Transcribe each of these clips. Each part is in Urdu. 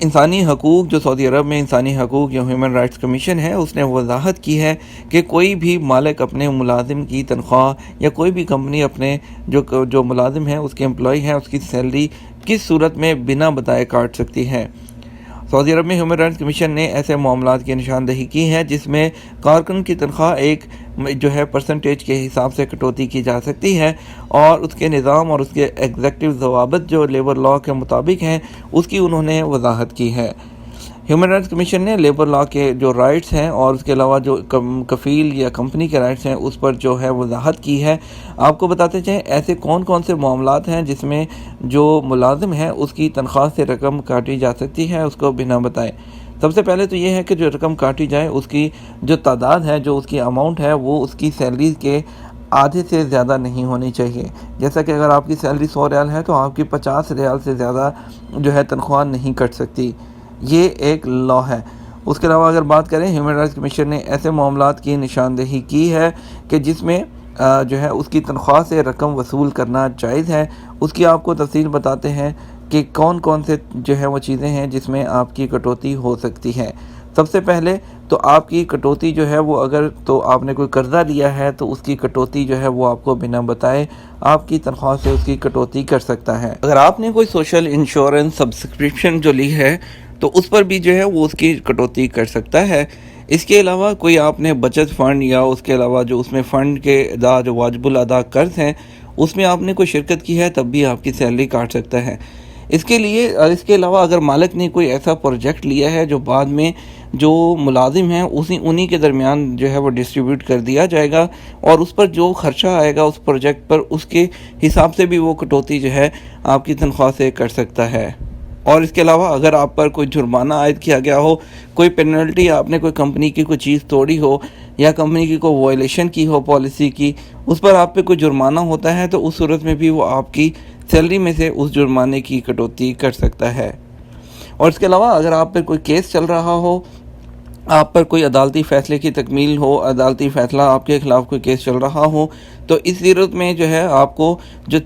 انسانی حقوق جو سعودی عرب میں انسانی حقوق یا ہیومن رائٹس کمیشن ہے، اس نے وضاحت کی ہے کہ کوئی بھی مالک اپنے ملازم کی تنخواہ یا کوئی بھی کمپنی اپنے جو ملازم ہے اس کے امپلائی ہے اس کی سیلری کس صورت میں بنا بتائے کاٹ سکتی ہے۔ سعودی عرب میں ہیومن رائٹس کمیشن نے ایسے معاملات کی نشاندہی کی ہے جس میں کارکن کی تنخواہ ایک پرسنٹیج کے حساب سے کٹوتی کی جا سکتی ہے، اور اس کے نظام اور اس کے ایگزیکٹو ضوابط جو لیبر لاء کے مطابق ہیں اس کی انہوں نے وضاحت کی ہے۔ ہیومن رائٹس کمیشن نے لیبر لاء کے جو رائٹس ہیں اور اس کے علاوہ جو کفیل یا کمپنی کے رائٹس ہیں اس پر جو ہے وضاحت کی ہے۔ آپ کو بتاتے چاہیں ایسے کون کون سے معاملات ہیں جس میں جو ملازم ہے اس کی تنخواہ سے رقم کاٹی جا سکتی ہے اس کو بنا بتائے۔ سب سے پہلے تو یہ ہے کہ جو رقم کاٹی جائے اس کی جو تعداد ہے، جو اس کی اماؤنٹ ہے، وہ اس کی سیلری کے آدھے سے زیادہ نہیں ہونی چاہیے۔ جیسا کہ اگر آپ کی سیلری 100 ریال ہے تو آپ کی 50 ریال سے زیادہ جو ہے تنخواہ نہیں کٹ سکتی، یہ ایک لاء ہے۔ اس کے علاوہ اگر بات کریں، ہیومن رائٹس کمیشن نے ایسے معاملات کی نشاندہی کی ہے کہ جس میں جو ہے اس کی تنخواہ سے رقم وصول کرنا جائز ہے۔ اس کی آپ کو تفصیل بتاتے ہیں کہ کون کون سے جو ہے وہ چیزیں ہیں جس میں آپ کی کٹوتی ہو سکتی ہے۔ سب سے پہلے تو آپ کی کٹوتی جو ہے وہ اگر تو آپ نے کوئی قرضہ لیا ہے تو اس کی کٹوتی جو ہے وہ آپ کو بنا بتائے آپ کی تنخواہ سے اس کی کٹوتی کر سکتا ہے۔ اگر آپ نے کوئی سوشل انشورنس سبسکرپشن جو لی ہے تو اس پر بھی جو ہے وہ اس کی کٹوتی کر سکتا ہے۔ اس کے علاوہ کوئی آپ نے بچت فنڈ یا اس کے علاوہ جو اس میں فنڈ کے ادا جو واجب الادا قرض ہیں اس میں آپ نے کوئی شرکت کی ہے تب بھی آپ کی سیلری کاٹ سکتا ہے۔ اس کے علاوہ اگر مالک نے کوئی ایسا پروجیکٹ لیا ہے جو بعد میں جو ملازم ہیں انہی کے درمیان جو ہے وہ ڈسٹریبیوٹ کر دیا جائے گا، اور اس پر جو خرچہ آئے گا اس پروجیکٹ پر اس کے حساب سے بھی وہ کٹوتی جو ہے آپ کی تنخواہ سے کر سکتا ہے۔ اور اس کے علاوہ اگر آپ پر کوئی جرمانہ عائد کیا گیا ہو، کوئی پینلٹی، آپ نے کوئی کمپنی کی کوئی چیز توڑی ہو یا کمپنی کی کوئی وائلیشن کی ہو پالیسی کی، اس پر آپ پہ کوئی جرمانہ ہوتا ہے تو اس صورت میں بھی وہ آپ کی سیلری میں سے اس جرمانے کی کٹوتی کر سکتا ہے۔ اور اس کے علاوہ اگر آپ پر کوئی کیس چل رہا ہو، آپ پر کوئی عدالتی فیصلے کی تکمیل ہو، عدالتی فیصلہ آپ کے خلاف کوئی کیس چل رہا ہو، تو اس صورت میں جو ہے آپ کو جو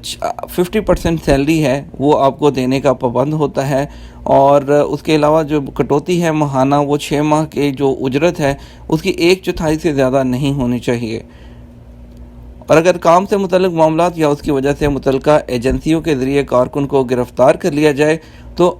50% سیلری ہے وہ آپ کو دینے کا پابند ہوتا ہے، اور اس کے علاوہ جو کٹوتی ہے ماہانہ وہ 6 ماہ کے جو اجرت ہے اس کی 1/4 سے زیادہ نہیں ہونی چاہیے۔ اور اگر کام سے متعلق معاملات یا اس کی وجہ سے متعلقہ ایجنسیوں کے ذریعے کارکن کو گرفتار کر لیا جائے تو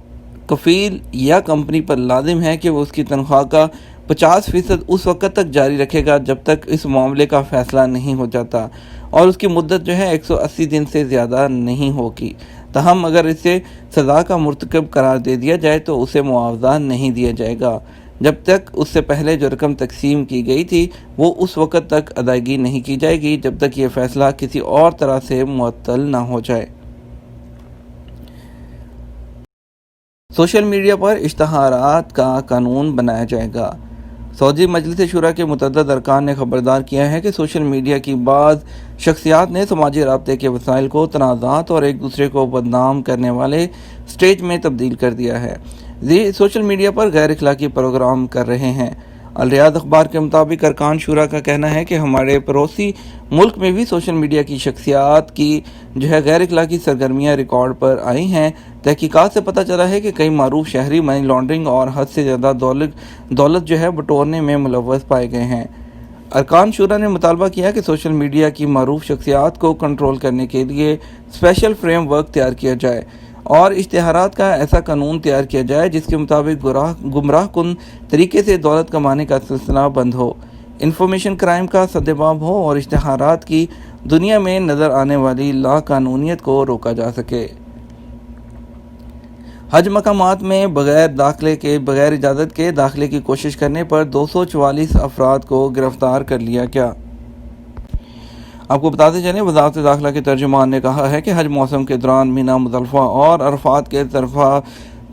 کفیل یا کمپنی پر لازم ہے کہ وہ اس کی تنخواہ کا 50% اس وقت تک جاری رکھے گا جب تک اس معاملے کا فیصلہ نہیں ہو جاتا، اور اس کی مدت جو ہے 180 دن سے زیادہ نہیں ہوگی۔ تاہم اگر اسے سزا کا مرتکب قرار دے دیا جائے تو اسے معاوضہ نہیں دیا جائے گا جب تک اس سے پہلے جو رقم تقسیم کی گئی تھی وہ اس وقت تک ادائیگی نہیں کی جائے گی جب تک یہ فیصلہ کسی اور طرح سے معطل نہ ہو جائے۔ سوشل میڈیا پر اشتہارات کا قانون بنایا جائے گا۔ سعودی مجلس شورا کے متعدد ارکان نے خبردار کیا ہے کہ سوشل میڈیا کی بعض شخصیات نے سماجی رابطے کے وسائل کو تنازعات اور ایک دوسرے کو بدنام کرنے والے سٹیج میں تبدیل کر دیا ہے۔ یہ سوشل میڈیا پر غیر اخلاقی پروگرام کر رہے ہیں۔ الریاض اخبار کے مطابق ارکان شورا کا کہنا ہے کہ ہمارے پڑوسی ملک میں بھی سوشل میڈیا کی شخصیات کی جو ہے غیر اخلاقی سرگرمیاں ریکارڈ پر آئی ہیں۔ تحقیقات سے پتہ چلا ہے کہ کئی معروف شہری منی لانڈرنگ اور حد سے زیادہ دولت جو ہے بٹورنے میں ملوث پائے گئے ہیں۔ ارکان شورا نے مطالبہ کیا کہ سوشل میڈیا کی معروف شخصیات کو کنٹرول کرنے کے لیے اسپیشل فریم ورک تیار کیا جائے اور اشتہارات کا ایسا قانون تیار کیا جائے جس کے مطابق گمراہ کن طریقے سے دولت کمانے کا سلسلہ بند ہو، انفارمیشن کرائم کا سدباب ہو اور اشتہارات کی دنیا میں نظر آنے والی لا قانونیت کو روکا جا سکے۔ حج مقامات میں بغیر اجازت کے داخلے کی کوشش کرنے پر 244 افراد کو گرفتار کر لیا گیا۔ آپ کو بتاتے چلیں، وزارت داخلہ کے ترجمان نے کہا ہے کہ حج موسم کے دوران مینا، مزدلفہ اور عرفات کے طرفہ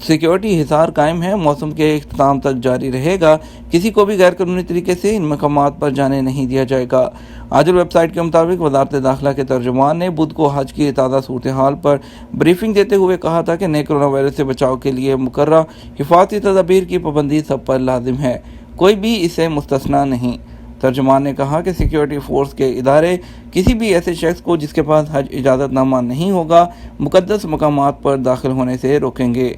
سیکیورٹی حصار قائم ہے، موسم کے اختتام تک جاری رہے گا، کسی کو بھی غیر قانونی طریقے سے ان مقامات پر جانے نہیں دیا جائے گا۔ آج ویب سائٹ کے مطابق وزارت داخلہ کے ترجمان نے بدھ کو حج کی تازہ صورتحال پر بریفنگ دیتے ہوئے کہا تھا کہ نئے کرونا وائرس سے بچاؤ کے لیے مقررہ حفاظتی تدابیر کی پابندی سب پر لازم ہے، کوئی بھی اس سے مستثنیٰ نہیں۔ ترجمان نے کہا کہ سیکیورٹی فورس کے ادارے کسی بھی ایسے شخص کو جس کے پاس حج اجازت نامہ نہیں ہوگا مقدس مقامات پر داخل ہونے سے روکیں گے۔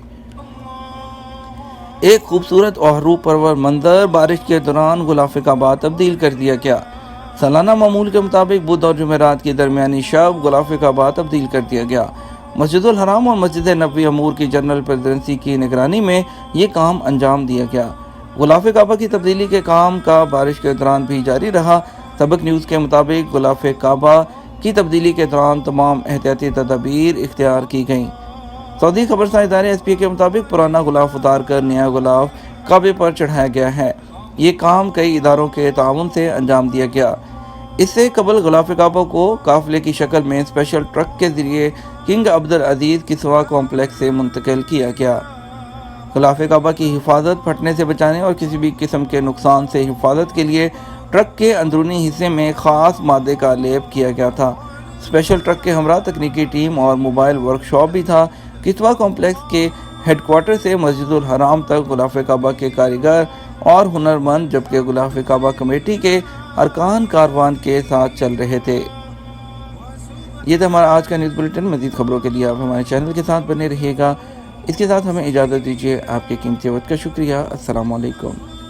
ایک خوبصورت اور روح پرور منظر بارش کے دوران غلاف کعبہ تبدیل کر دیا گیا۔ سالانہ معمول کے مطابق بدھ اور جمعرات کی درمیانی شب غلاف کعبہ تبدیل کر دیا گیا۔ مسجد الحرام اور مسجد نبوی امور کی جنرل پریزیڈنسی کی نگرانی میں یہ کام انجام دیا گیا۔ غلاف کعبہ کی تبدیلی کے کام کا بارش کے دوران بھی جاری رہا۔ سبق نیوز کے مطابق غلاف کعبہ کی تبدیلی کے دوران تمام احتیاطی تدابیر اختیار کی گئیں۔ سعودی خبرساں ادارے ایس پی کے مطابق پرانا غلاف اتار کر نیا غلاف کعبے پر چڑھایا گیا ہے۔ یہ کام کئی اداروں کے تعاون سے انجام دیا گیا۔ اس سے قبل غلاف کعبہ کو قافلے کی شکل میں اسپیشل ٹرک کے ذریعے کنگ عبدالعزیز کسوہ کمپلیکس سے منتقل کیا گیا۔ غلاف کعبہ کی حفاظت پھٹنے سے بچانے اور کسی بھی قسم کے نقصان سے حفاظت کے لیے ٹرک کے اندرونی حصے میں خاص مادے کا لیپ کیا گیا تھا۔ اسپیشل ٹرک کے ہمراہ تکنیکی ٹیم اور موبائل ورکشاپ بھی تھا۔ کسوہ کمپلیکس کے ہیڈ کوارٹر سے مسجد الحرام تک غلاف کعبہ کے کاریگر اور ہنرمند جبکہ غلاف کعبہ کمیٹی کے ارکان کاروان کے ساتھ چل رہے تھے۔ یہ تھا ہمارا آج کا نیوز بلیٹن۔ مزید خبروں کے لیے آپ ہمارے چینل کے ساتھ بنے رہیے گا۔ اس کے ساتھ ہمیں اجازت دیجیے۔ آپ کے قیمتی وقت کا شکریہ۔ السلام علیکم۔